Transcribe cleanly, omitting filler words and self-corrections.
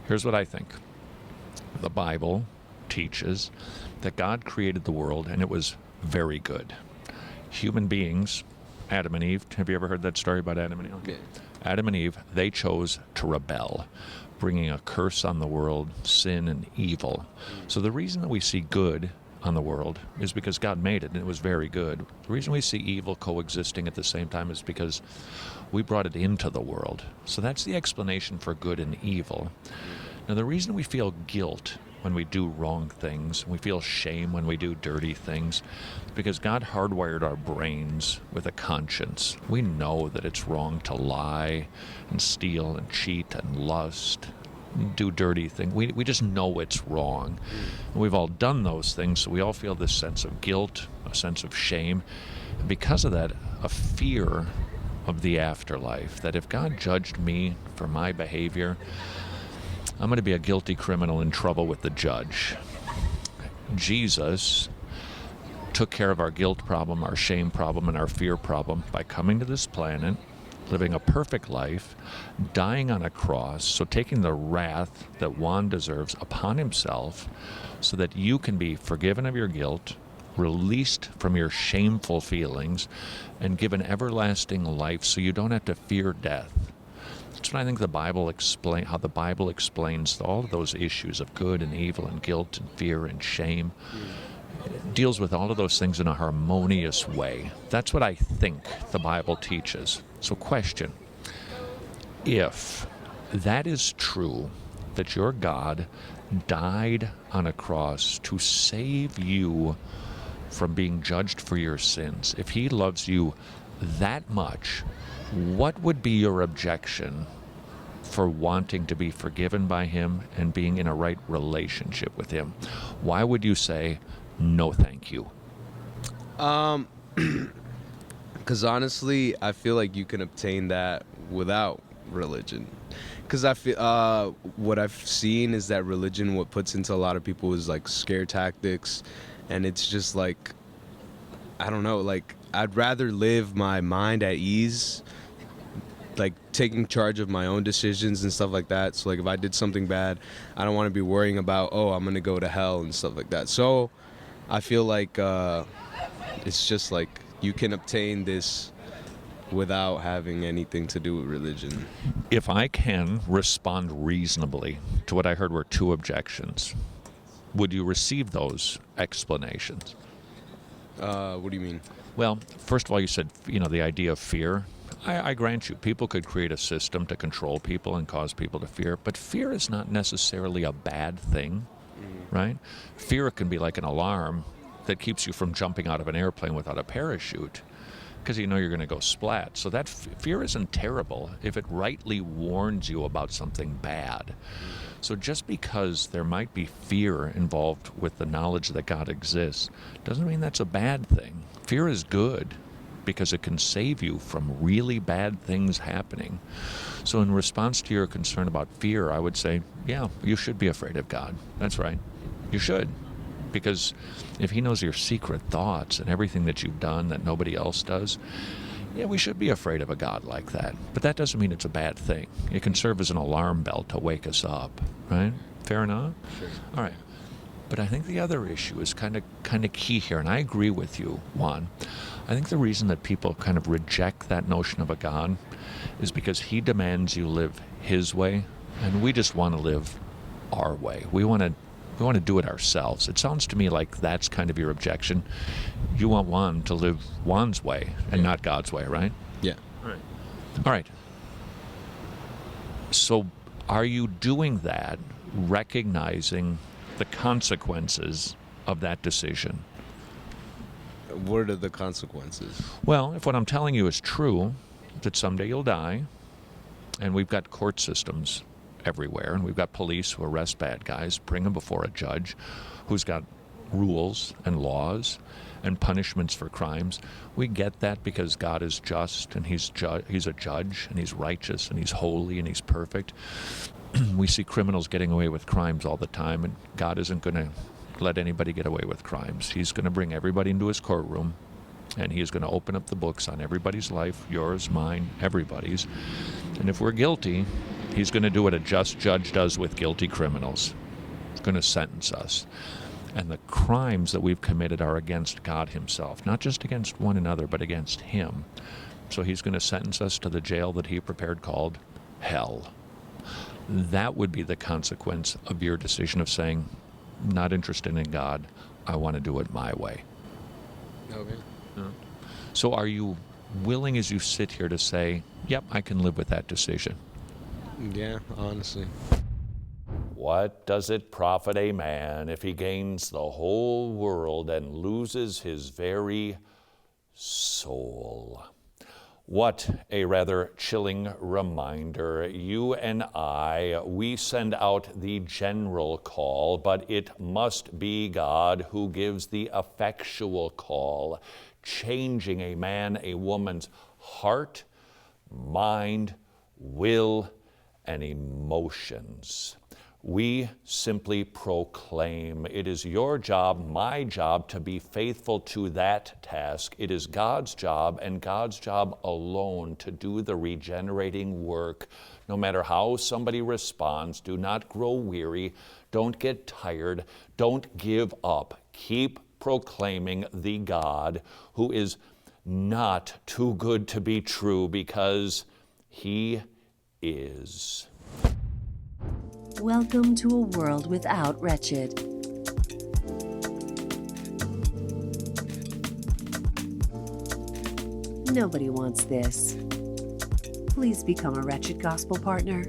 Here's what I think. The Bible teaches that God created the world and it was very good. Human beings, Adam and Eve, have you ever heard that story about Adam and Eve? Yeah. Adam and Eve, they chose to rebel, bringing a curse on the world, sin and evil. So the reason that we see good on the world is because God made it and it was very good. The reason we see evil coexisting at the same time is because we brought it into the world. So that's the explanation for good and evil. Now, the reason we feel guilt when we do wrong things, we feel shame when we do dirty things, is because God hardwired our brains with a conscience. We know that it's wrong to lie and steal and cheat and lust, and do dirty things. We just know it's wrong. And we've all done those things, so we all feel this sense of guilt, a sense of shame. And because of that, a fear of the afterlife, that if God judged me for my behavior, I'm going to be a guilty criminal in trouble with the judge. Jesus took care of our guilt problem, our shame problem, and our fear problem by coming to this planet, living a perfect life, dying on a cross, so taking the wrath that Juan deserves upon himself so that you can be forgiven of your guilt, released from your shameful feelings, and given everlasting life so you don't have to fear death. That's what I think how the Bible explains all of those issues of good and evil and guilt and fear and shame. It deals with all of those things in a harmonious way. That's what I think the Bible teaches. So question, if that is true, that your God died on a cross to save you from being judged for your sins, if he loves you that much, what would be your objection for wanting to be forgiven by him and being in a right relationship with him? Why would you say, no thank you? Because honestly, I feel like you can obtain that without religion. Because I feel what I've seen is that religion, what puts into a lot of people is like scare tactics, and it's just like, I don't know, like I'd rather live my mind at ease, like taking charge of my own decisions and stuff like that. So like if I did something bad, I don't want to be worrying about, oh, I'm gonna go to hell and stuff like that. So I feel like it's just like you can obtain this without having anything to do with religion. If I can respond reasonably to what I heard were two objections, would you receive those explanations? What do you mean? Well, first of all, you said, the idea of fear. I grant you, people could create a system to control people and cause people to fear, but fear is not necessarily a bad thing, right? Fear can be like an alarm that keeps you from jumping out of an airplane without a parachute because you know you're going to go splat. So that fear isn't terrible if it rightly warns you about something bad. So just because there might be fear involved with the knowledge that God exists doesn't mean that's a bad thing. Fear is good because it can save you from really bad things happening. So in response to your concern about fear, I would say, yeah, you should be afraid of God. That's right. You should. Because if he knows your secret thoughts and everything that you've done that nobody else does, yeah, we should be afraid of a God like that. But that doesn't mean it's a bad thing. It can serve as an alarm bell to wake us up, right? Fair enough? Sure. All right. But I think the other issue is kind of key here, and I agree with you, Juan. I think the reason that people kind of reject that notion of a God is because he demands you live his way, and we just want to live our way. We want to do it ourselves. It sounds to me like that's kind of your objection. You want Juan to live Juan's way and not God's way, right? Yeah. All right. So are you doing that recognizing the consequences of that decision? What are the consequences? Well, if what I'm telling you is true, that someday you'll die, and we've got court systems everywhere, and we've got police who arrest bad guys, bring them before a judge who's got rules and laws and punishments for crimes. We get that because God is just, and he's a judge, and he's righteous, and he's holy, and he's perfect. We see criminals getting away with crimes all the time, and God isn't going to let anybody get away with crimes. He's going to bring everybody into his courtroom, and he is going to open up the books on everybody's life, yours, mine, everybody's. And if we're guilty, He's going to do what a just judge does with guilty criminals. He's going to sentence us. And the crimes that we've committed are against God himself, not just against one another, but against him. So he's going to sentence us to the jail that he prepared called hell. That would be the consequence of your decision of saying, not interested in God, I want to do it my way. Okay. So are you willing as you sit here to say, yep, I can live with that decision? Yeah, honestly. What does it profit a man if he gains the whole world and loses his very soul? What a rather chilling reminder. You and I, we send out the general call, but it must be God who gives the effectual call, changing a man, a woman's heart, mind, will, and emotions. We simply proclaim. It is your job, my job, to be faithful to that task. It is God's job and God's job alone to do the regenerating work. No matter how somebody responds, do not grow weary. Don't get tired. Don't give up. Keep proclaiming the God who is not too good to be true, because he is. Welcome to a world without Wretched. Nobody wants this. Please become a Wretched Gospel partner.